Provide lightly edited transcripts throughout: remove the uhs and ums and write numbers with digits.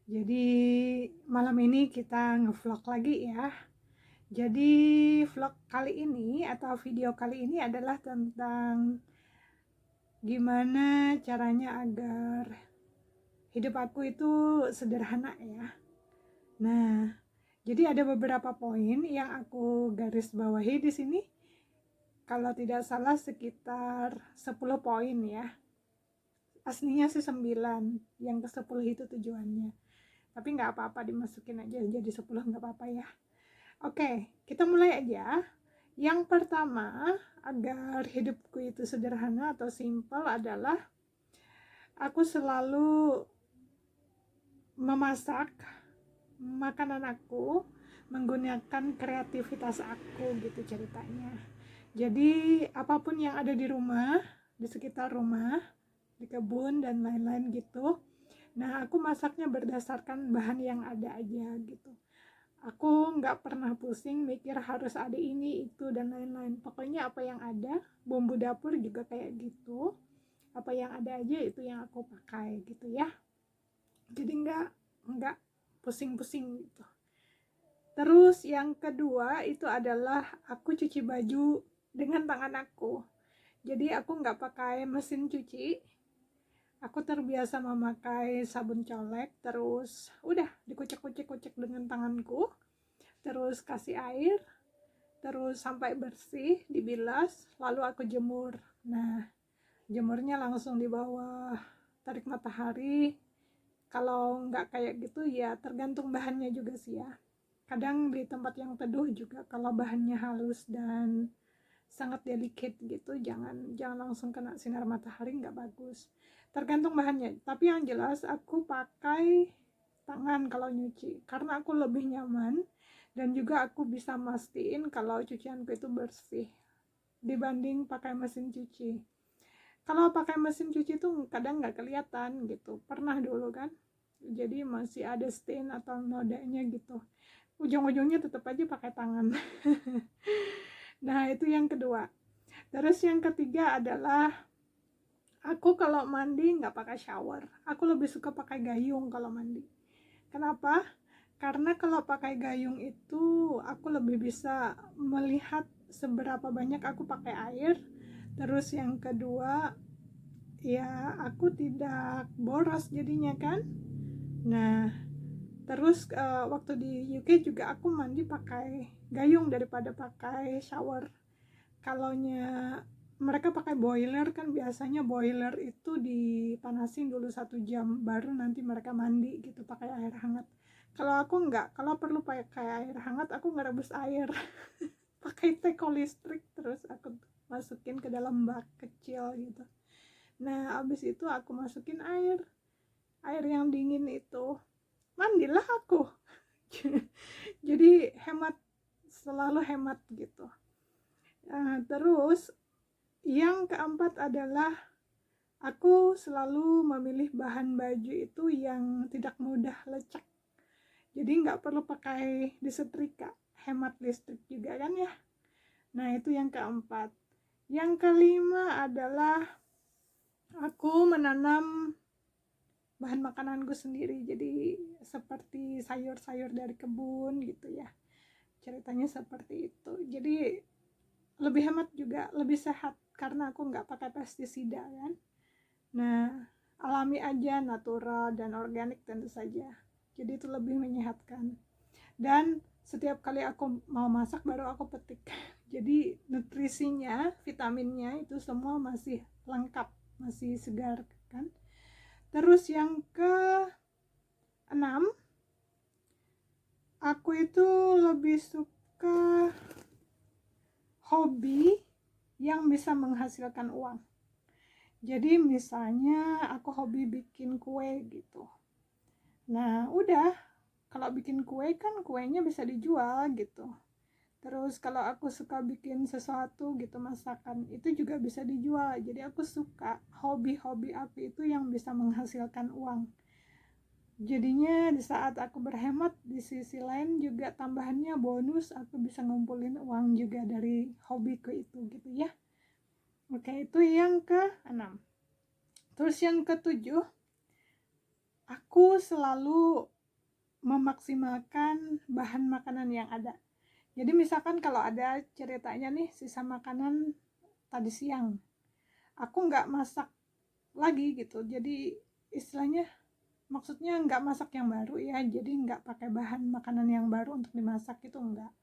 Jadi malam ini kita ngevlog lagi ya. Jadi vlog kali ini atau video kali ini adalah tentang gimana caranya agar hidup aku itu sederhana ya. Nah, jadi ada beberapa poin yang aku garis bawahi di sini. Kalau tidak salah sekitar 10 poin ya. Aslinya sih 9, yang ke 10 itu tujuannya. Tapi nggak apa-apa, dimasukin aja jadi 10 nggak apa-apa ya. Oke, kita mulai aja. Yang pertama, agar hidupku itu sederhana atau simple adalah aku selalu memasak makanan aku menggunakan kreativitas aku gitu ceritanya. Jadi apapun yang ada di rumah, di sekitar rumah, di kebun dan lain-lain gitu. Nah, aku masaknya berdasarkan bahan yang ada aja gitu. Aku nggak pernah pusing mikir harus ada ini, itu, dan lain-lain. Pokoknya apa yang ada, bumbu dapur juga kayak gitu. Apa yang ada aja itu yang aku pakai gitu ya. Jadi nggak pusing-pusing gitu. Terus yang kedua itu adalah aku cuci baju dengan tangan aku. Jadi aku nggak pakai mesin cuci. Aku terbiasa memakai sabun colek, terus udah dikucek-kucek dengan tanganku, terus kasih air, terus sampai bersih, dibilas, lalu aku jemur. Nah, jemurnya langsung di bawah terik matahari. Kalau nggak kayak gitu ya tergantung bahannya juga sih ya. Kadang di tempat yang teduh juga kalau bahannya halus dan sangat delicate gitu, jangan langsung kena sinar matahari, nggak bagus. Tergantung bahannya. Tapi yang jelas aku pakai tangan kalau nyuci karena aku lebih nyaman, dan juga aku bisa mastiin kalau cucianku itu bersih dibanding pakai mesin cuci. Kalau pakai mesin cuci tuh kadang nggak kelihatan gitu, pernah dulu kan, jadi masih ada stain atau nodanya gitu, ujung-ujungnya tetap aja pakai tangan. Nah, itu yang kedua. Terus yang ketiga adalah aku kalau mandi nggak pakai shower, aku lebih suka pakai gayung kalau mandi. Kenapa? Karena kalau pakai gayung itu aku lebih bisa melihat seberapa banyak aku pakai air. Terus yang kedua, ya aku tidak boros jadinya kan. Nah, terus waktu di UK juga aku mandi pakai gayung daripada pakai shower. Kalaunya mereka pakai boiler kan, biasanya boiler itu dipanasin dulu 1 jam baru nanti mereka mandi gitu pakai air hangat. Kalau aku enggak, kalau perlu pakai air hangat aku ngerebus air pakai teko listrik, terus aku masukin ke dalam bak kecil gitu. Nah, abis itu aku masukin air yang dingin itu, mandilah aku. Jadi selalu hemat gitu. Terus yang keempat adalah aku selalu memilih bahan baju itu yang tidak mudah lecek. Jadi nggak perlu pakai disetrika, hemat listrik juga kan ya. Nah, itu yang keempat. Yang kelima adalah aku menanam bahan makananku sendiri. Jadi seperti sayur-sayur dari kebun gitu ya. Ceritanya seperti itu. Jadi lebih hemat juga, lebih sehat karena aku nggak pakai pestisida kan. Nah, alami aja, natural dan organik tentu saja. Jadi itu lebih menyehatkan. Dan setiap kali aku mau masak baru aku petik. Jadi nutrisinya, vitaminnya itu semua masih lengkap, masih segar kan. Terus yang ke-6, aku itu lebih suka hobi yang bisa menghasilkan uang. Jadi misalnya aku hobi bikin kue gitu. Nah, udah, kalau bikin kue kan kuenya bisa dijual gitu. Terus kalau aku suka bikin sesuatu gitu, masakan, itu juga bisa dijual. Jadi aku suka hobi-hobi aku itu yang bisa menghasilkan uang. Jadinya di saat aku berhemat, di sisi lain juga tambahannya bonus, aku bisa ngumpulin uang juga dari hobiku itu gitu ya. Oke, itu yang ke-6. Terus yang ke-7, aku selalu memaksimalkan bahan makanan yang ada. Jadi misalkan kalau ada ceritanya nih sisa makanan tadi siang, aku nggak masak lagi gitu. Jadi istilahnya maksudnya nggak masak yang baru ya, jadi nggak pakai bahan makanan yang baru untuk dimasak itu enggak.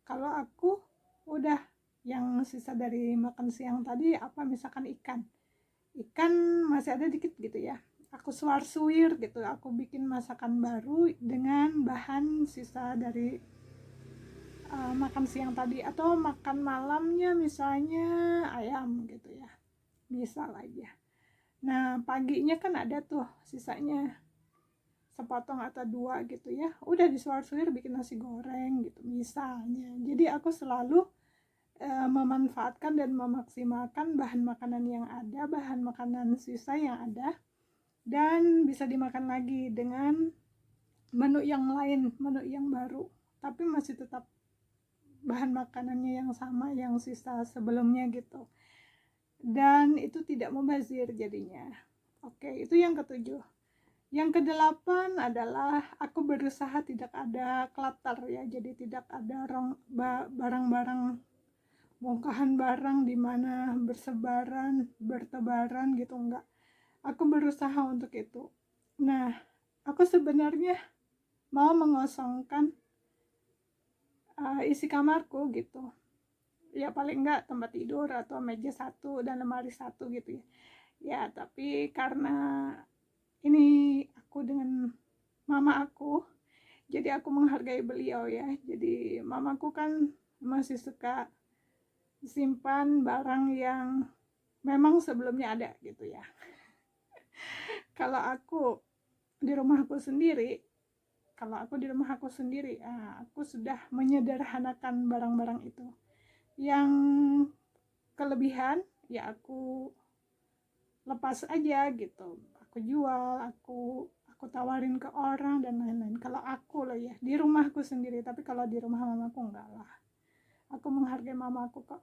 Kalau aku udah yang sisa dari makan siang tadi apa misalkan ikan masih ada dikit gitu ya, aku suar-suir gitu, aku bikin masakan baru dengan bahan sisa dari makan siang tadi, atau makan malamnya misalnya ayam gitu ya, misal aja. Nah paginya kan ada tuh sisanya sepotong atau dua gitu ya, udah disuar-suir bikin nasi goreng gitu misalnya. Jadi aku selalu memanfaatkan dan memaksimalkan bahan makanan yang ada, bahan makanan sisa yang ada, dan bisa dimakan lagi dengan menu yang lain, menu yang baru, tapi masih tetap bahan makanannya yang sama yang sisa sebelumnya gitu, dan itu tidak mubazir jadinya. Oke, itu yang ketujuh. Yang kedelapan adalah aku berusaha tidak ada clutter ya, jadi tidak ada barang-barang, bongkahan barang di mana bersebaran, bertebaran gitu, enggak. Aku berusaha untuk itu. Nah, aku sebenarnya mau mengosongkan isi kamarku gitu. Ya paling enggak tempat tidur atau meja satu dan lemari satu gitu ya. Ya, tapi karena ini aku dengan mama aku, jadi aku menghargai beliau ya. Jadi mamaku kan masih suka simpan barang yang memang sebelumnya ada gitu ya. Kalau aku di rumahku sendiri, aku sudah menyederhanakan barang-barang itu. Yang kelebihan ya aku lepas aja gitu, aku jual, aku tawarin ke orang dan lain-lain. Kalau aku loh ya di rumahku sendiri, tapi kalau di rumah mamaku enggak lah, aku menghargai mamaku kok.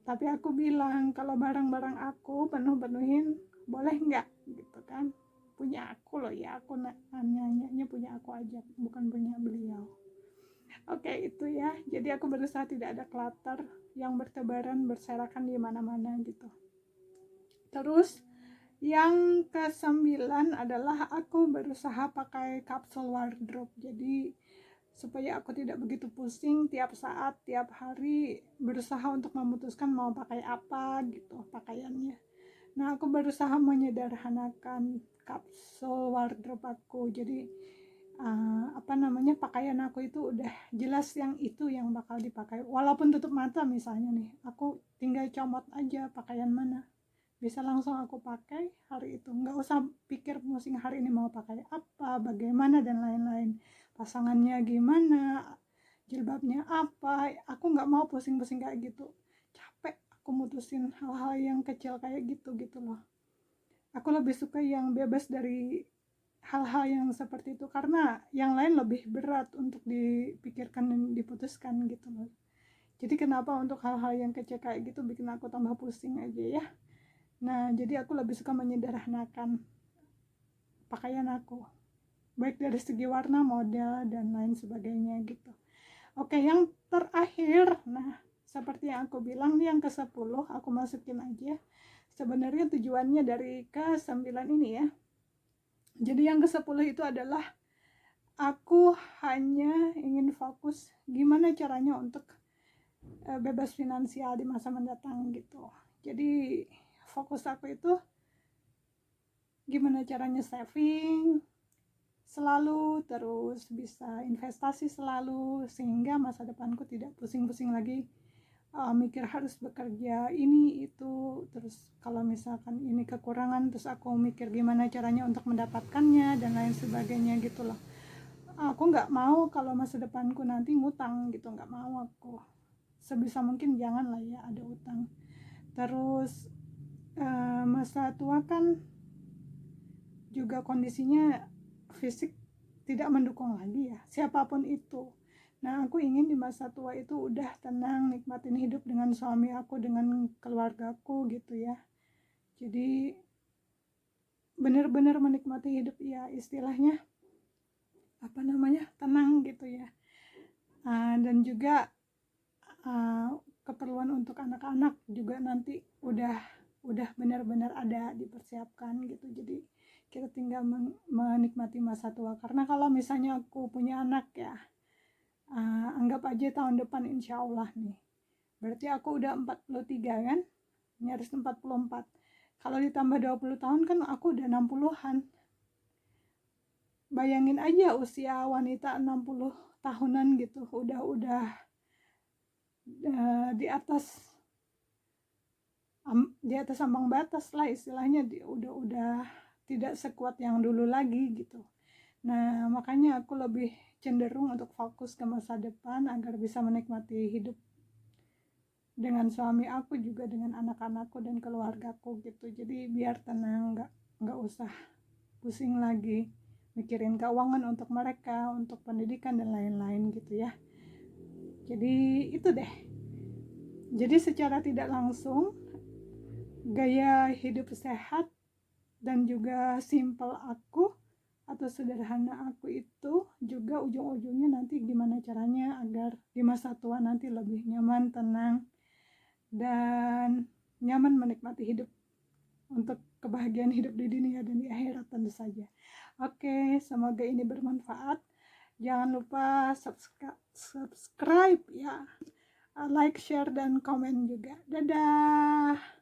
Tapi aku bilang kalau barang-barang aku penuhin boleh nggak gitu kan, punya aku loh ya, aku nanyanya punya aku aja, bukan punya beliau. Oke, itu ya. Jadi aku berusaha tidak ada clutter yang bertebaran berserakan di mana-mana gitu. Terus yang ke-9 adalah aku berusaha pakai kapsul wardrobe. Jadi supaya aku tidak begitu pusing tiap saat, tiap hari berusaha untuk memutuskan mau pakai apa gitu pakaiannya. Nah, aku berusaha menyederhanakan kapsul wardrobe aku. Jadi pakaian aku itu udah jelas yang itu yang bakal dipakai. Walaupun tutup mata misalnya nih, aku tinggal comot aja pakaian mana, bisa langsung aku pakai hari itu, nggak usah pikir pusing hari ini mau pakai apa, bagaimana dan lain-lain, pasangannya gimana, jilbabnya apa. Aku nggak mau pusing-pusing kayak gitu, capek aku mutusin hal-hal yang kecil kayak gitu loh. Aku lebih suka yang bebas dari hal-hal yang seperti itu, karena yang lain lebih berat untuk dipikirkan dan diputuskan gitu loh. Jadi kenapa untuk hal-hal yang kecil kayak gitu bikin aku tambah pusing aja ya. Nah, jadi aku lebih suka menyederhanakan pakaian aku, baik dari segi warna, model, dan lain sebagainya gitu. Oke, yang terakhir, nah seperti yang aku bilang nih, yang ke-10 aku masukin aja. Sebenarnya tujuannya dari ke-9 ini ya. Jadi yang ke-10 itu adalah aku hanya ingin fokus gimana caranya untuk bebas finansial di masa mendatang gitu. Jadi fokus aku itu gimana caranya saving selalu, terus bisa investasi selalu, sehingga masa depanku tidak pusing-pusing lagi mikir harus bekerja ini itu, terus kalau misalkan ini kekurangan terus aku mikir gimana caranya untuk mendapatkannya dan lain sebagainya gitu loh. Aku nggak mau kalau masa depanku nanti ngutang gitu, nggak mau aku. Sebisa mungkin jangan lah ya ada utang. Terus masa tua kan juga kondisinya fisik tidak mendukung lagi ya, siapapun itu. Nah, aku ingin di masa tua itu udah tenang, nikmatin hidup dengan suami aku, dengan keluargaku gitu ya. Jadi benar-benar menikmati hidup ya, istilahnya tenang gitu ya. Dan juga keperluan untuk anak-anak juga nanti udah benar-benar ada dipersiapkan gitu. Jadi kita tinggal menikmati masa tua. Karena kalau misalnya aku punya anak ya, anggap aja tahun depan insya Allah nih, berarti aku udah 43 kan, nyaris 44. Kalau ditambah 20 tahun kan aku udah 60-an. Bayangin aja usia wanita 60 tahunan gitu, udah di atas ambang batas lah istilahnya, udah tidak sekuat yang dulu lagi gitu. Nah makanya aku lebih cenderung untuk fokus ke masa depan agar bisa menikmati hidup dengan suami aku, juga dengan anak-anakku dan keluargaku gitu. Jadi biar tenang, nggak usah pusing lagi mikirin keuangan untuk mereka, untuk pendidikan dan lain-lain gitu ya. Jadi itu deh. Jadi secara tidak langsung gaya hidup sehat dan juga simple aku atau sederhana aku itu juga ujung-ujungnya nanti gimana caranya agar di masa tua nanti lebih nyaman, tenang, dan nyaman menikmati hidup untuk kebahagiaan hidup di dunia dan di akhirat tentu saja. Oke, semoga ini bermanfaat. Jangan lupa subscribe ya, like, share, dan komen juga. Dadah.